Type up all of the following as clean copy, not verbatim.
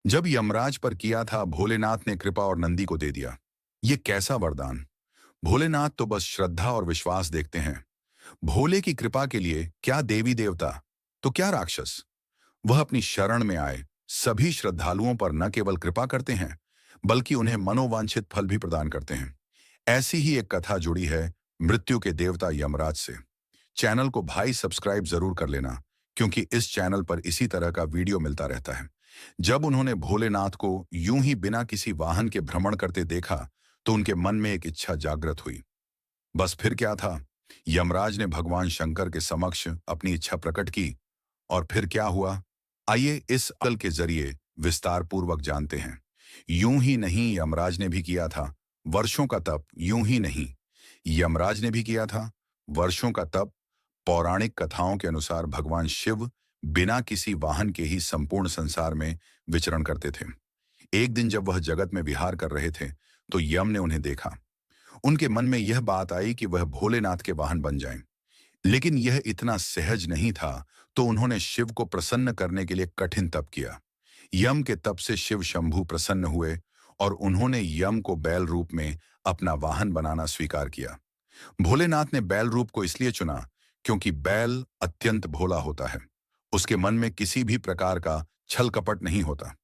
जब यमराज पर किया था, भोलेनाथ ने कृपा और नंदी को दे दिया। ये कैसा वरदान! भोलेनाथ तो बस श्रद्धा और विश्वास देखते हैं। भोले की कृपा के लिए क्या देवी देवता, तो क्या राक्षस, वह अपनी शरण में आए सभी श्रद्धालुओं पर न केवल कृपा करते हैं, बल्कि उन्हें मनोवांछित फल भी प्रदान करते हैं। ऐसी ही एक कथा जुड़ी है मृत्यु के देवता यमराज से। चैनल को भाई सब्सक्राइब जरूर कर लेना, क्योंकि इस चैनल पर इसी तरह का वीडियो मिलता रहता है। जब उन्होंने भोलेनाथ को यूं ही बिना किसी वाहन के भ्रमण करते देखा, तो उनके मन में एक इच्छा जागृत हुई। बस फिर क्या था, यमराज ने भगवान शंकर के समक्ष अपनी इच्छा प्रकट की। और फिर क्या हुआ, आइए इस अल के जरिए विस्तार पूर्वक जानते हैं। यूं ही नहीं यमराज ने भी किया था वर्षों का तप। यूं ही नहीं यमराज ने भी किया था वर्षों का तप। पौराणिक कथाओं के अनुसार भगवान शिव बिना किसी वाहन के ही संपूर्ण संसार में विचरण करते थे। एक दिन जब वह जगत में विहार कर रहे थे, तो यम ने उन्हें देखा। उनके मन में यह बात आई कि वह भोलेनाथ के वाहन बन जाएं। लेकिन यह इतना सहज नहीं था, तो उन्होंने शिव को प्रसन्न करने के लिए कठिन तप किया। यम के तप से शिव शंभु प्रसन्न हुए और उन्होंने यम को बैल रूप में अपना वाहन बनाना स्वीकार किया। भोलेनाथ ने बैल रूप को इसलिए चुना क्योंकि बैल अत्यंत भोला होता है। उसके मन में किसी भी प्रकार का छल कपट नहीं होता।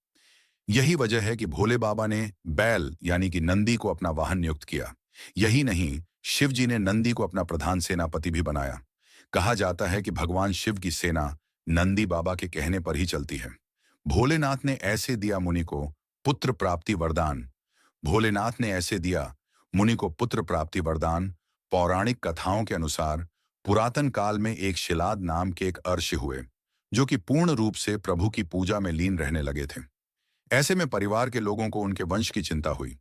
यही वजह है कि भोले बाबा ने बैल यानी कि नंदी को अपना वाहन नियुक्त किया। यही नहीं, शिव जी ने नंदी को अपना प्रधान सेनापति भी बनाया। कहा जाता है कि भगवान शिव की सेना नंदी बाबा के कहने पर ही चलती है। भोलेनाथ ने ऐसे दिया मुनि को पुत्र प्राप्ति वरदान। भोलेनाथ ने ऐसे दिया मुनि को पुत्र प्राप्ति वरदान। पौराणिक कथाओं के अनुसार पुरातन काल में एक शिलाद नाम के एक अर्षि हुए, जो कि पूर्ण रूप से प्रभु की पूजा में लीन रहने लगे थे। ऐसे में परिवार के लोगों को उनके वंश की चिंता हुई।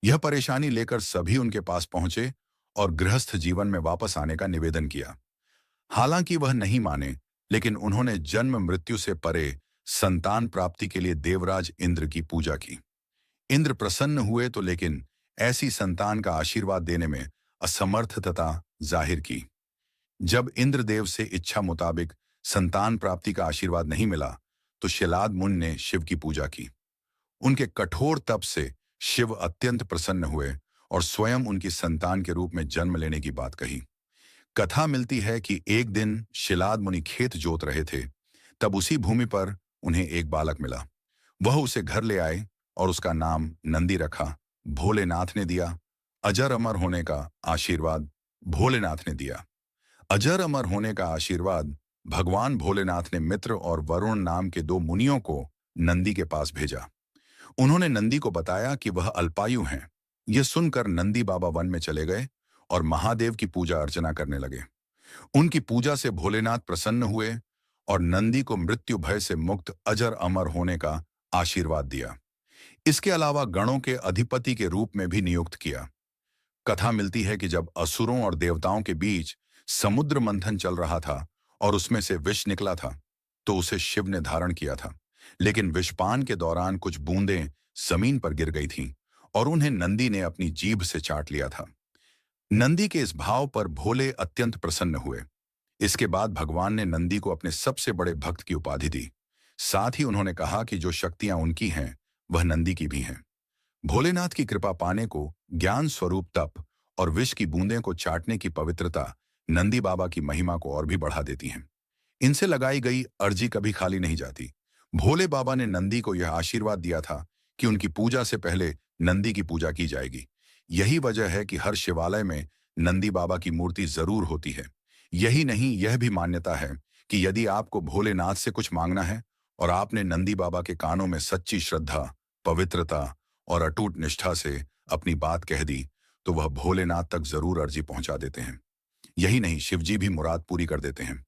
यह परेशानी लेकर सभी उनके पास पहुंचे और गृहस्थ जीवन में वापस आने का निवेदन किया। हालांकि वह नहीं माने, लेकिन उन्होंने जन्म मृत्यु से परे संतान प्राप्ति के लिए देवराज इंद्र की पूजा की। इंद्र प्रसन्न हुए तो, लेकिन ऐसी संतान का आशीर्वाद देने में असमर्थता जाहिर की। जब इंद्रदेव से इच्छा मुताबिक संतान प्राप्ति का आशीर्वाद नहीं मिला, तो शिलाद मुनि ने शिव की पूजा की। उनके कठोर तप से शिव अत्यंत प्रसन्न हुए और स्वयं उनकी संतान के रूप में जन्म लेने की बात कही। कथा मिलती है कि एक दिन शिलाद मुनि खेत जोत रहे थे, तब उसी भूमि पर उन्हें एक बालक मिला। वह उसे घर ले आए और उसका नाम नंदी रखा। भोलेनाथ ने दिया। अजर अमर होने का आशीर्वाद भोलेनाथ ने दिया। अजर अमर होने का आशीर्वाद भगवान भोलेनाथ ने मित्र और वरुण नाम के दो मुनियों को नंदी के पास भेजा। उन्होंने नंदी को बताया कि वह अल्पायु हैं। यह सुनकर नंदी बाबा वन में चले गए और महादेव की पूजा अर्चना करने लगे। उनकी पूजा से भोलेनाथ प्रसन्न हुए और नंदी को मृत्यु भय से मुक्त अजर अमर होने का आशीर्वाद दिया। इसके अलावा गणों के अधिपति के रूप में भी नियुक्त किया। कथा मिलती है कि जब असुरों और देवताओं के बीच समुद्र मंथन चल रहा था और उसमें से विष निकला था, तो उसे शिव ने धारण किया था। लेकिन विषपान के दौरान कुछ बूंदें जमीन पर गिर गई थीं और उन्हें नंदी ने अपनी जीभ से चाट लिया था। नंदी के इस भाव पर भोले अत्यंत प्रसन्न हुए। इसके बाद भगवान ने नंदी को अपने सबसे बड़े भक्त की उपाधि दी। साथ ही उन्होंने कहा कि जो शक्तियां उनकी हैं, वह नंदी की भी हैं। भोलेनाथ की कृपा पाने को ज्ञान स्वरूप तप और विष की बूंदें को चाटने की पवित्रता नंदी बाबा की महिमा को और भी बढ़ा देती हैं। इनसे लगाई गई अर्जी कभी खाली नहीं जाती। भोले बाबा ने नंदी को यह आशीर्वाद दिया था कि उनकी पूजा से पहले नंदी की पूजा की जाएगी। यही वजह है कि हर शिवालय में नंदी बाबा की मूर्ति जरूर होती है। यही नहीं, यह भी मान्यता है कि यदि आपको भोलेनाथ से कुछ मांगना है और आपने नंदी बाबा के कानों में सच्ची श्रद्धा, पवित्रता और अटूट निष्ठा से अपनी बात कह दी, तो वह भोलेनाथ तक जरूर अर्जी पहुंचा देते हैं। यही नहीं, शिवजी भी मुराद पूरी कर देते हैं।